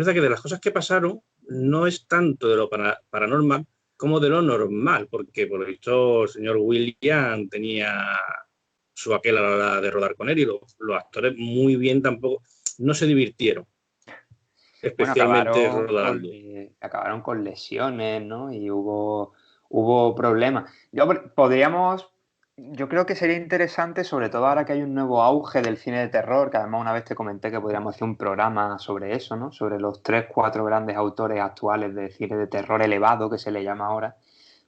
verdad que de las cosas que pasaron no es tanto de lo paranormal como de lo normal, porque por lo visto el señor William tenía su aquel a la hora de rodar con él y los actores muy bien tampoco, no se divirtieron, Bueno, especialmente rodando. acabaron con lesiones, ¿no? Y hubo problemas. Yo creo que sería interesante, sobre todo ahora que hay un nuevo auge del cine de terror, que además una vez te comenté que podríamos hacer un programa sobre eso, ¿no? Sobre los 3, 4 grandes autores actuales de cine de terror elevado, que se le llama ahora,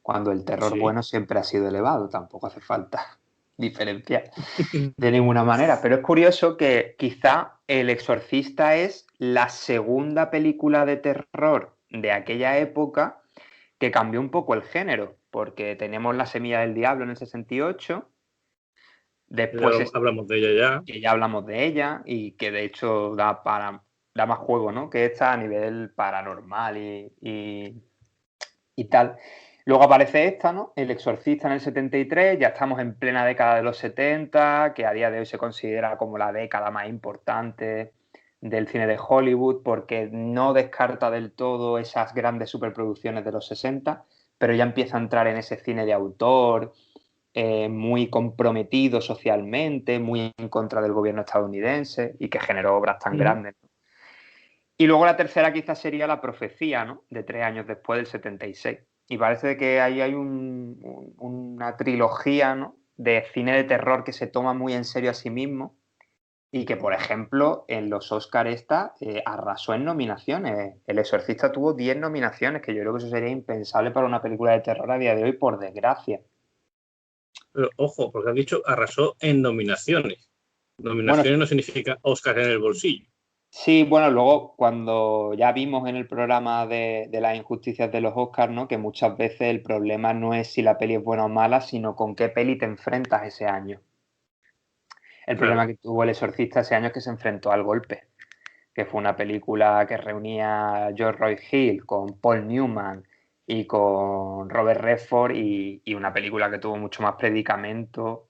cuando el terror Sí. bueno siempre ha sido elevado, tampoco hace falta diferenciar de ninguna manera. Pero es curioso que quizá El Exorcista es la segunda película de terror de aquella época que cambió un poco el género, porque tenemos La Semilla del Diablo en el 68, después Hablamos de ella ya. que ya hablamos de ella y que de hecho da más juego, ¿no? Que esta a nivel paranormal y tal. Luego aparece esta, ¿no? El Exorcista en el 73, ya estamos en plena década de los 70, que a día de hoy se considera como la década más importante del cine de Hollywood, porque no descarta del todo esas grandes superproducciones de los 60, pero ya empieza a entrar en ese cine de autor, muy comprometido socialmente, muy en contra del gobierno estadounidense y que generó obras tan grandes. Y luego la tercera quizás sería La Profecía, ¿no? De 3 años después, del 76. Y parece que ahí hay una trilogía, ¿no? De cine de terror que se toma muy en serio a sí mismo y que, por ejemplo, en los Oscars arrasó en nominaciones. El Exorcista tuvo 10 nominaciones, que yo creo que eso sería impensable para una película de terror a día de hoy, por desgracia. Pero ojo, porque has dicho arrasó en nominaciones. Nominaciones Bueno, no significa Oscar en el bolsillo. sí, bueno, luego cuando ya vimos en el programa de las injusticias de los Oscars, ¿no? Que muchas veces el problema no es si la peli es buena o mala, sino con qué peli te enfrentas ese año. El Claro. problema que tuvo El Exorcista ese año es que se enfrentó al Golpe, que fue una película que reunía a George Roy Hill con Paul Newman y con Robert Redford y una película que tuvo mucho más predicamento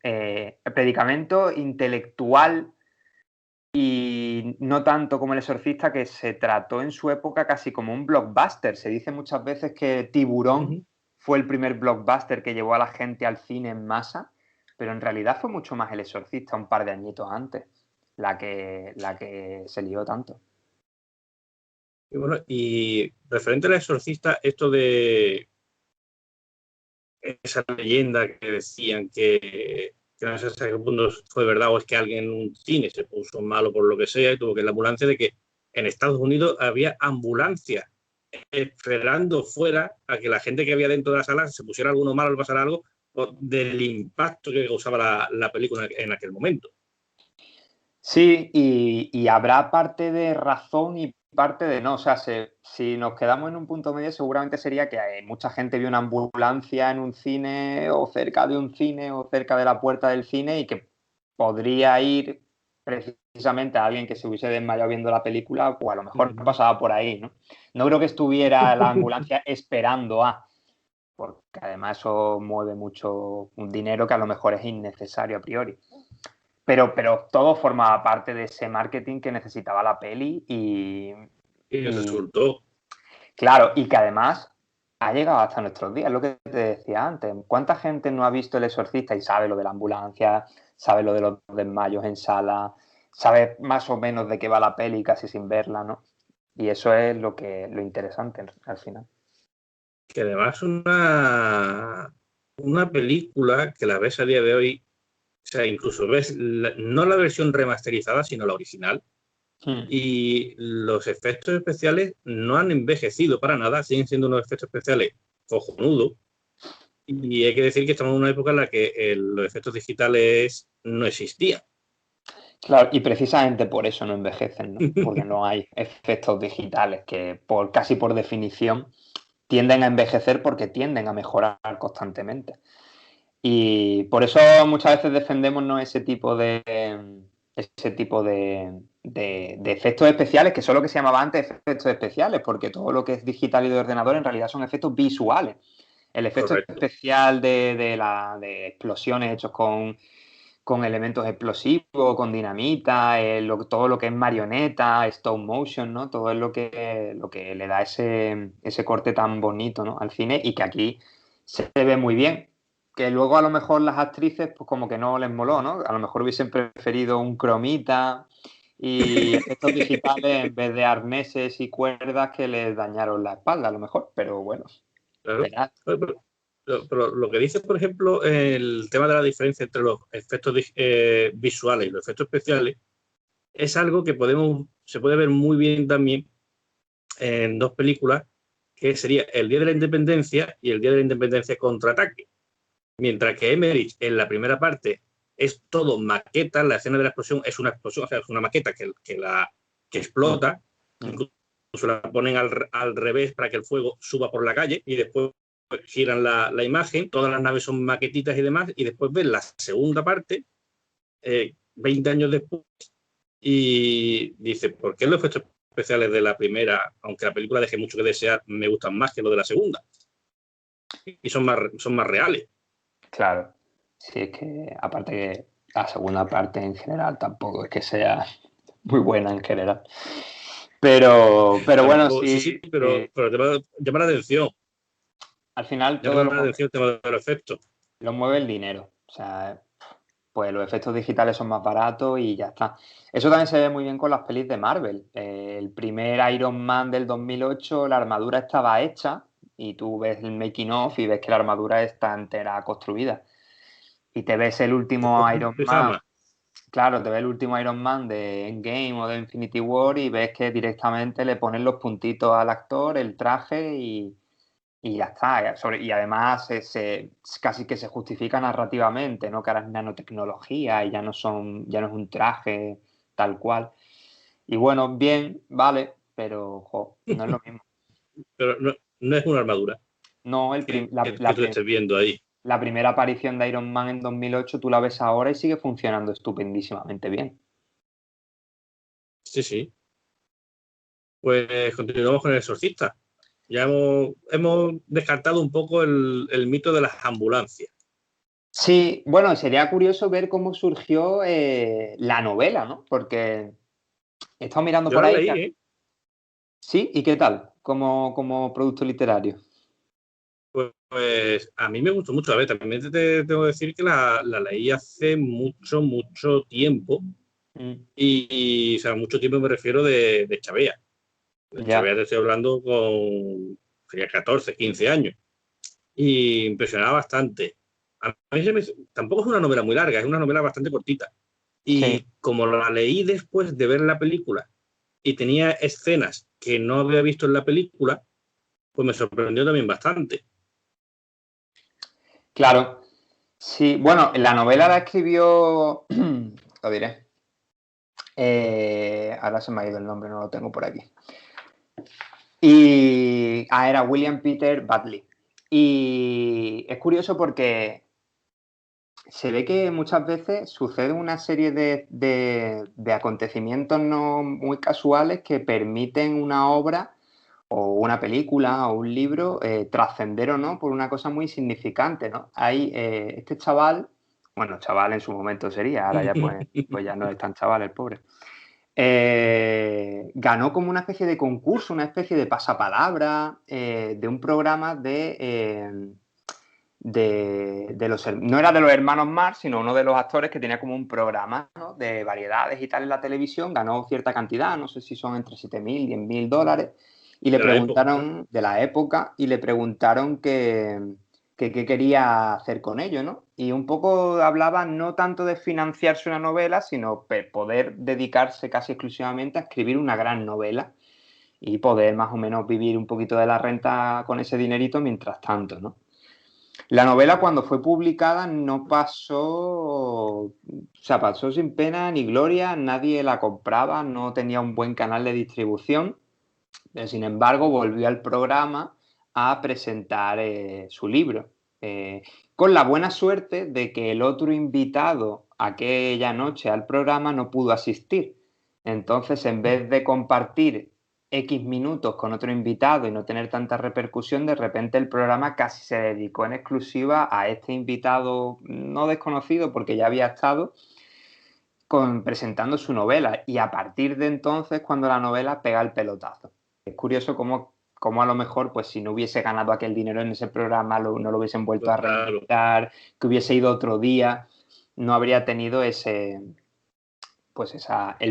intelectual y no tanto como El Exorcista, que se trató en su época casi como un blockbuster. Se dice muchas veces que Tiburón fue el primer blockbuster que llevó a la gente al cine en masa, pero en realidad fue mucho más El Exorcista un par de añitos antes, la que se lió tanto. Y bueno, y referente al exorcista, esto de esa leyenda que decían que no sé hasta qué punto fue verdad o es que alguien en un cine se puso malo por lo que sea y tuvo que ir a la ambulancia, de que en Estados Unidos había ambulancias esperando fuera a que la gente que había dentro de la sala se pusiera alguno malo o pasara algo del impacto que causaba la película en aquel momento. Sí, y habrá parte de razón y parte de no. O sea, si nos quedamos en un punto medio, seguramente sería que mucha gente vio una ambulancia en un cine o cerca de un cine o cerca de la puerta del cine y que podría ir precisamente a alguien que se hubiese desmayado viendo la película, o a lo mejor pasaba por ahí, ¿no? No creo que estuviera la ambulancia esperando porque además eso mueve mucho un dinero que a lo mejor es innecesario a priori. Pero todo formaba parte de ese marketing que necesitaba la peli Y resultó. claro, y que además ha llegado hasta nuestros días, lo que te decía antes. ¿Cuánta gente no ha visto El Exorcista y sabe lo de la ambulancia, sabe lo de los desmayos en sala, sabe más o menos de qué va la peli casi sin verla, ¿no? Y eso es lo interesante al final. Que además una película que la ves a día de hoy, o sea, incluso ves no la versión remasterizada, sino la original, y los efectos especiales no han envejecido para nada, siguen siendo unos efectos especiales cojonudos, y hay que decir que estamos en una época en la que los efectos digitales no existían. Claro, y precisamente por eso no envejecen, ¿no? Porque no hay efectos digitales que casi por definición tienden a envejecer porque tienden a mejorar constantemente. Y por eso muchas veces defendemos, ¿no? ese tipo de efectos especiales, que son lo que se llamaba antes efectos especiales, porque todo lo que es digital y de ordenador en realidad son efectos visuales. El efecto Correcto. especial de explosiones hechos con con elementos explosivos, con dinamita, todo lo que es marioneta, stop motion, ¿no? Todo es lo que le da ese corte tan bonito, ¿no? Al cine y que aquí se ve muy bien. Que luego a lo mejor las actrices pues como que no les moló, ¿no? A lo mejor hubiesen preferido un cromita y efectos digitales en vez de arneses y cuerdas que les dañaron la espalda, a lo mejor, pero bueno, Claro. verás. Pero lo que dices, por ejemplo, el tema de la diferencia entre los efectos visuales y los efectos especiales es algo que se puede ver muy bien también en dos películas, que sería El Día de la Independencia y El Día de la Independencia Contraataque. Mientras que Emmerich en la primera parte es todo maqueta, la escena de la explosión es una explosión, o sea, es una maqueta que explota, incluso la ponen al revés para que el fuego suba por la calle y después giran la imagen, todas las naves son maquetitas y demás, y después ven la segunda parte, 20 años después, y dice, ¿por qué los efectos especiales de la primera, aunque la película deje mucho que desear, me gustan más que los de la segunda? Y son más reales. Claro, sí, es que aparte que la segunda parte en general tampoco es que sea muy buena en general. Pero bueno, Tampoco, sí, sí, sí, pero llama la atención. al final todo Llama la atención el tema de los efectos. lo mueve el dinero. O sea, pues los efectos digitales son más baratos y ya está. Eso también se ve muy bien con las pelis de Marvel. El primer Iron Man del 2008, la armadura estaba hecha y tú ves el making of y ves que la armadura está entera construida. Y te ves el último Iron Man, Pijama. claro, te ves el último Iron Man de Endgame o de Infinity War y ves que directamente le ponen los puntitos al actor, el traje y ya está. Y además casi que se justifica narrativamente, ¿no? Que ahora es nanotecnología y ya no es un traje tal cual. Y bueno, bien, vale, pero no es lo mismo. Pero no es una armadura No, que tú estés viendo ahí. la primera aparición de Iron Man en 2008 tú la ves ahora y sigue funcionando estupendísimamente bien. Sí, sí. Pues continuamos con El Exorcista. Ya hemos descartado un poco el mito de las ambulancias. Sí, bueno, sería curioso ver cómo surgió la novela, ¿no? Porque he estado mirando Yo por la ahí. leí, ¿eh? Sí, ¿y qué tal? Como producto literario. Pues a mí me gustó mucho. A ver, también te tengo que decir que la leí hace mucho, mucho tiempo. Mm, O sea, mucho tiempo me refiero de Chavea. De ya, Chavea te estoy hablando con sería 14, 15 años. Y impresionaba bastante. A mí tampoco es una novela muy larga, es una novela bastante cortita. sí. Y como la leí después de ver la película y tenía escenas que no había visto en la película, pues me sorprendió también bastante. Claro. Sí, bueno, la novela la escribió, lo diré. Ahora se me ha ido el nombre, no lo tengo por aquí. Era William Peter Buckley. Y es curioso porque se ve que muchas veces sucede una serie de acontecimientos no muy casuales que permiten una obra o una película o un libro trascender o no por una cosa muy significante, ¿no? Hay este chaval, bueno, chaval en su momento sería, ahora ya pues ya no es tan chaval el pobre. Ganó como una especie de concurso, una especie de pasapalabra de un programa no era de los hermanos Marx, sino uno de los actores que tenía como un programa, ¿no? De variedades y tal en la televisión, ganó cierta cantidad, no sé si son entre 7.000 y 10.000 dólares, y le De la época. preguntaron, de la época, y le preguntaron qué quería hacer con ello, ¿no? Y un poco hablaba no tanto de financiarse una novela, sino poder dedicarse casi exclusivamente a escribir una gran novela y poder más o menos vivir un poquito de la renta con ese dinerito mientras tanto, ¿no? La novela cuando fue publicada no pasó, o sea, pasó sin pena ni gloria, nadie la compraba, no tenía un buen canal de distribución, pero sin embargo volvió al programa a presentar su libro, con la buena suerte de que el otro invitado aquella noche al programa no pudo asistir. Entonces, en vez de compartir X minutos con otro invitado y no tener tanta repercusión, de repente el programa casi se dedicó en exclusiva a este invitado no desconocido porque ya había estado presentando su novela, y a partir de entonces cuando la novela pega el pelotazo. Es curioso cómo a lo mejor, pues si no hubiese ganado aquel dinero en ese programa, no lo hubiesen vuelto a Claro. reinvitar, que hubiese ido otro día, no habría tenido el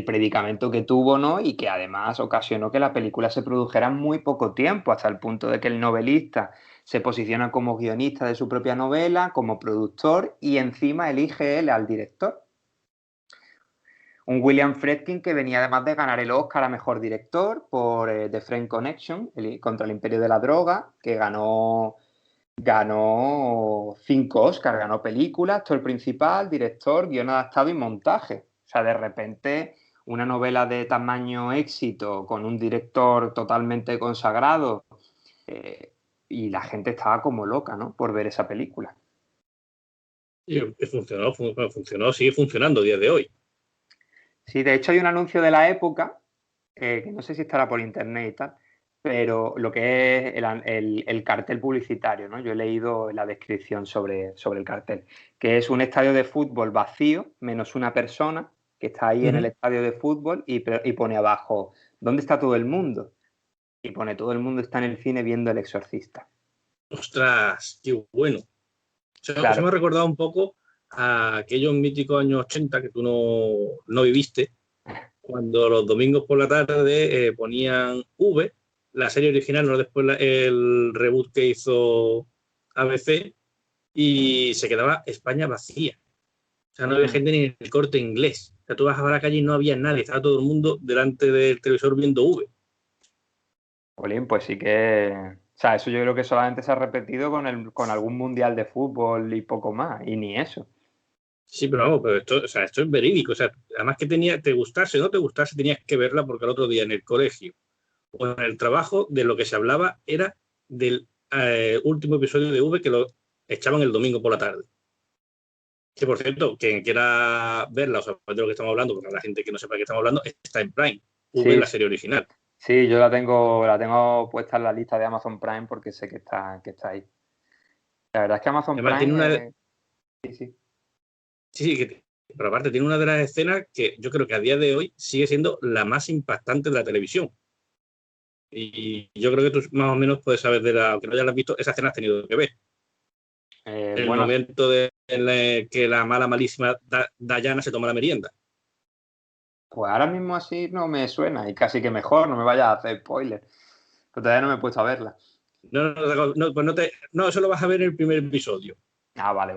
predicamento que tuvo, ¿no? Y que además ocasionó que la película se produjera en muy poco tiempo, hasta el punto de que el novelista se posiciona como guionista de su propia novela, como productor, y encima elige él al director. Un William Friedkin que venía además de ganar el Oscar a Mejor Director por The Friend Connection, contra el Imperio de la Droga, que ganó 5 Oscars, ganó película, actor principal, director, guion adaptado y montaje. O sea, de repente una novela de tamaño éxito con un director totalmente consagrado, y la gente estaba como loca, ¿no?, por ver esa película. Y funcionó, sigue funcionando a día de hoy. Sí, de hecho hay un anuncio de la época, que no sé si estará por internet y tal, pero lo que es el cartel publicitario, ¿no? Yo he leído la descripción sobre el cartel, que es un estadio de fútbol vacío, menos una persona que está ahí en el estadio de fútbol, y pone abajo, ¿dónde está todo el mundo? Y pone, todo el mundo está en el cine viendo El Exorcista. ¡Ostras! ¡Qué bueno! Claro. Eso me ha recordado un poco a aquellos míticos años 80 que tú no viviste, cuando los domingos por la tarde ponían V, la serie original, no después el reboot que hizo ABC, y se quedaba España vacía. O sea, no había gente ni en el Corte Inglés. O sea, tú vas a la calle y no había nadie, estaba todo el mundo delante del televisor viendo V. Jolín, pues sí que... O sea, eso yo creo que solamente se ha repetido con algún mundial de fútbol y poco más, y ni eso. Sí, pero vamos, pero esto es verídico. O sea, además que te gustase o no te gustase, tenías que verla porque el otro día en el colegio o en el trabajo de lo que se hablaba era del último episodio de V que lo echaban el domingo por la tarde. Que por cierto, quien quiera verla o saber de lo que estamos hablando, porque la gente que no sepa de qué estamos hablando, está en Prime. V, Sí, la serie original. sí, yo la tengo puesta en la lista de Amazon Prime porque sé que está ahí. La verdad es que Amazon Además, tiene una. Prime... Sí. Sí, pero aparte tiene una de las escenas que yo creo que a día de hoy sigue siendo la más impactante de la televisión. Y yo creo que tú más o menos puedes saber aunque no hayas visto, esa escena has tenido que ver. El Bueno, momento en que la malísima Diana se toma la merienda. pues ahora mismo así no me suena, y casi que mejor, no me vayas a hacer spoiler. Pero todavía no me he puesto a verla. No, eso lo vas a ver en el primer episodio. Ah, vale.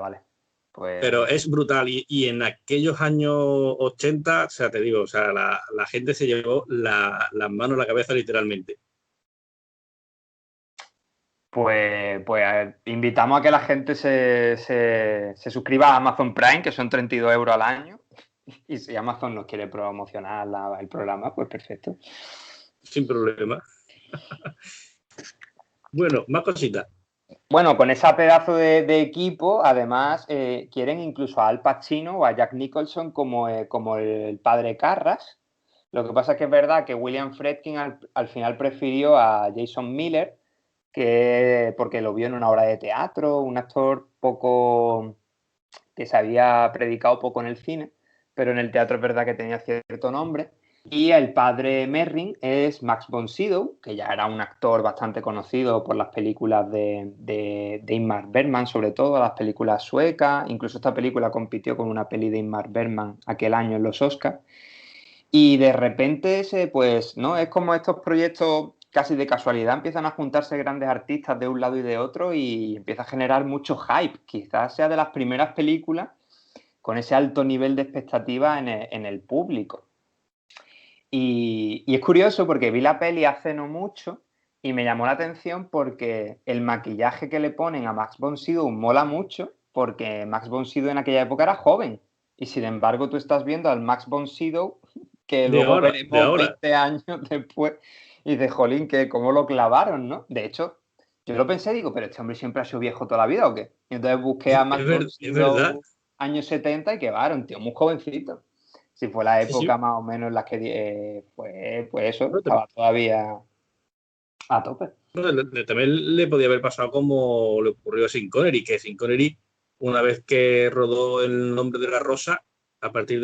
Pues... Pero es brutal. Y en aquellos años 80, o sea, te digo, o sea, la gente se llevó las manos a la cabeza literalmente. Pues invitamos a que la gente se suscriba a Amazon Prime, que son 32 € al año. Y si Amazon nos quiere promocionar el programa, pues perfecto. Sin problema. Bueno, más cositas. Bueno, con ese pedazo de equipo, además, quieren incluso a Al Pacino o a Jack Nicholson como el padre Carras. Lo que pasa es que es verdad que William Friedkin al final prefirió a Jason Miller, porque lo vio en una obra de teatro, un actor que se había predicado poco en el cine, pero en el teatro es verdad que tenía cierto nombre. Y el padre Merrin es Max von Sydow, que ya era un actor bastante conocido por las películas de Ingmar Bergman, sobre todo las películas suecas. Incluso esta película compitió con una peli de Ingmar Bergman aquel año en los Oscars. Y de repente, pues, ¿no? Es como estos proyectos casi de casualidad empiezan a juntarse grandes artistas de un lado y de otro, y empieza a generar mucho hype. Quizás sea de las primeras películas con ese alto nivel de expectativa en el público. Y es curioso porque vi la peli hace no mucho y me llamó la atención porque el maquillaje que le ponen a Max von Sydow mola mucho, porque Max von Sydow en aquella época era joven. Y sin embargo tú estás viendo al Max von Sydow que luego De veremos ahora. 20 años después, y dices, jolín, que cómo lo clavaron, ¿no? De hecho, yo lo pensé, digo, ¿pero este hombre siempre ha sido viejo toda la vida o qué? Y entonces busqué a Max von Es verdad. Sydow años 70 y que va, era un tío muy jovencito. Si fue la Sí, sí. época más o menos en la que, pues eso, Bueno, estaba todavía a tope. también le podía haber pasado como le ocurrió a Sean Connery, que Sean Connery, una vez que rodó El nombre de la rosa, a partir de